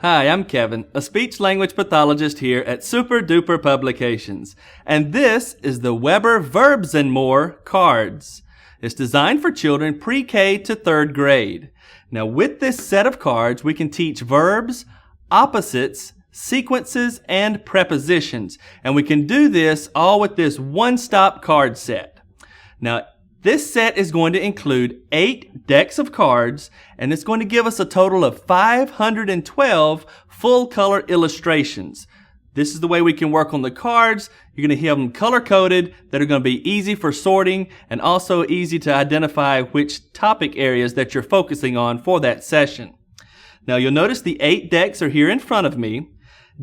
Hi, I'm Kevin, a speech-language pathologist here at Super Duper Publications, and this is the Weber Verbs and More cards. It's designed for children pre-K to 3rd grade. Now, with this set of cards, we can teach verbs, opposites, sequences, and prepositions, and we can do this all with this one-stop card set. Now, this set is going to include 8 decks of cards, and it's going to give us a total of 512 full-color illustrations. This is the way we can work on the cards. You're going to have them color-coded that are going to be easy for sorting and also easy to identify which topic areas that you're focusing on for that session. Now, you'll notice the 8 decks are here in front of me.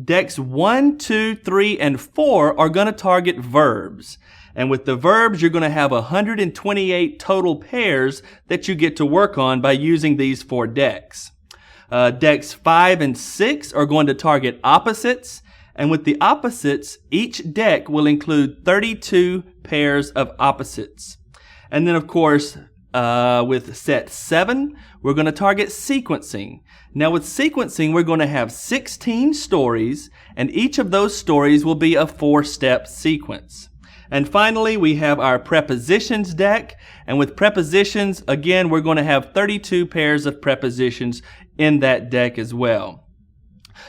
Decks 1, 2, 3, and 4 are going to target verbs. And with the verbs, you're going to have 128 total pairs that you get to work on by using these 4 decks. Decks 5 and 6 are going to target opposites. And with the opposites, each deck will include 32 pairs of opposites. And then, of course, with set 7, we're going to target sequencing. Now, with sequencing, we're going to have 16 stories, and each of those stories will be a 4-step sequence. And finally, we have our prepositions deck. And with prepositions, again, we're going to have 32 pairs of prepositions in that deck as well.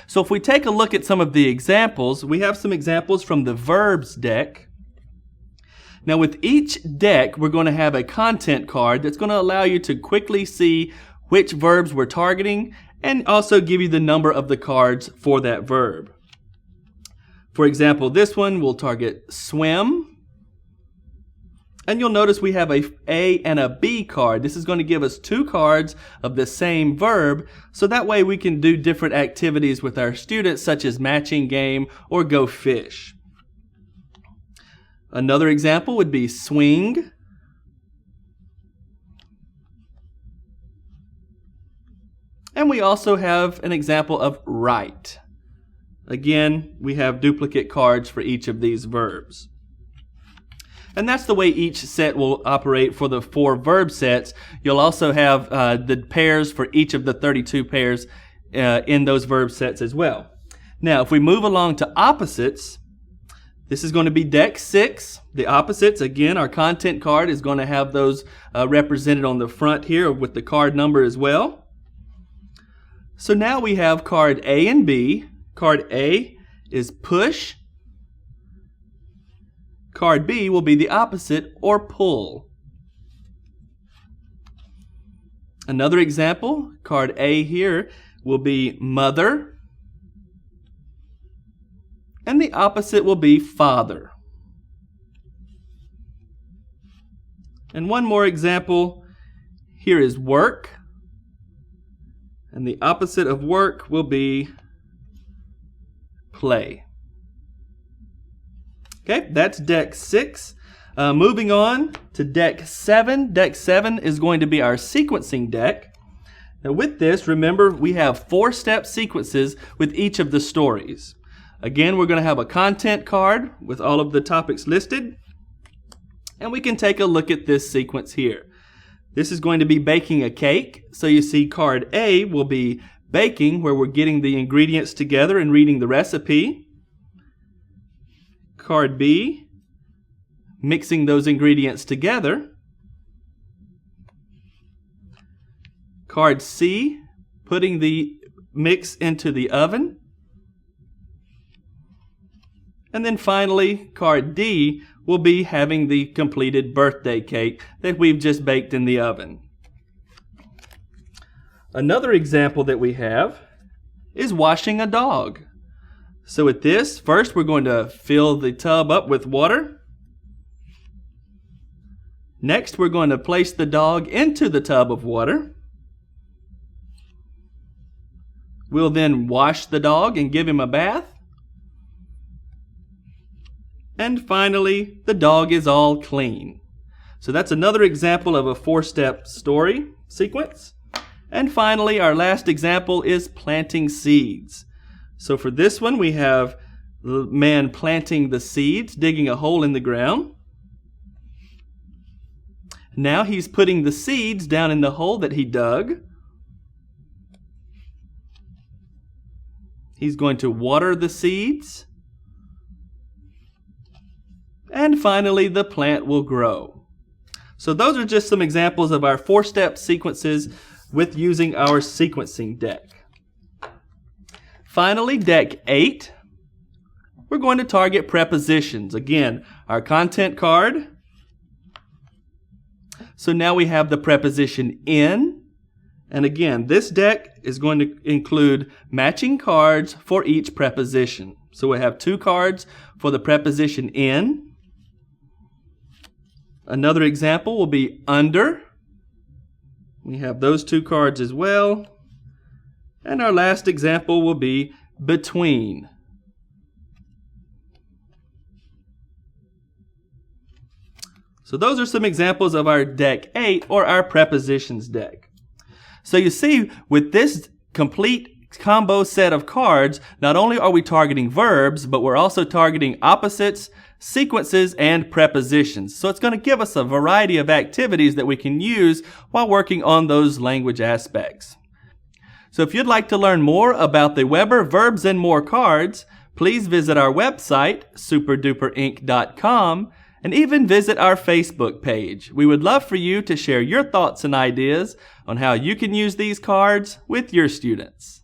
So if we take a look at some of the examples, we have some examples from the verbs deck. Now, with each deck, we're going to have a content card that's going to allow you to quickly see which verbs we're targeting and also give you the number of the cards for that verb. For example, this one will target swim. And you'll notice we have a A and a B card. This is going to give us 2 cards of the same verb, so that way we can do different activities with our students, such as matching game or go fish. Another example would be swing. And we also have an example of write. Again, we have duplicate cards for each of these verbs. And that's the way each set will operate for the 4 verb sets. You'll also have the pairs for each of the 32 pairs in those verb sets as well. Now, if we move along to opposites, this is going to be deck 6. The opposites, again, our content card is going to have those represented on the front here with the card number as well. So now we have card A and B. Card A is push. Card B will be the opposite, or pull. Another example, card A here will be mother. And the opposite will be father. And one more example, here is work. And the opposite of work will be play. Okay, that's deck 6. Moving on to deck 7. Deck 7 is going to be our sequencing deck. Now with this, remember, we have 4-step sequences with each of the stories. Again, we're going to have a content card with all of the topics listed. And we can take a look at this sequence here. This is going to be baking a cake. So you see card A will be baking, where we're getting the ingredients together and reading the recipe. Card B, mixing those ingredients together. Card C, putting the mix into the oven. And then finally, card D will be having the completed birthday cake that we've just baked in the oven. Another example that we have is washing a dog. So with this, first we're going to fill the tub up with water. Next, we're going to place the dog into the tub of water. We'll then wash the dog and give him a bath. And finally, the dog is all clean. So that's another example of a 4-step story sequence. And finally, our last example is planting seeds. So for this one, we have the man planting the seeds, digging a hole in the ground. Now he's putting the seeds down in the hole that he dug. He's going to water the seeds. And finally, the plant will grow. So those are just some examples of our 4-step sequences with using our sequencing deck. Finally, deck 8, we're going to target prepositions. Again, our content card. So now we have the preposition in. And again, this deck is going to include matching cards for each preposition. So we have 2 cards for the preposition in. Another example will be under. We have those 2 cards as well. And our last example will be between. So those are some examples of our deck 8 or our prepositions deck. So you see, with this complete combo set of cards, not only are we targeting verbs, but we're also targeting opposites, sequences, and prepositions. So it's going to give us a variety of activities that we can use while working on those language aspects. So if you'd like to learn more about the Weber Verbs and More cards, please visit our website, superduperinc.com, and even visit our Facebook page. We would love for you to share your thoughts and ideas on how you can use these cards with your students.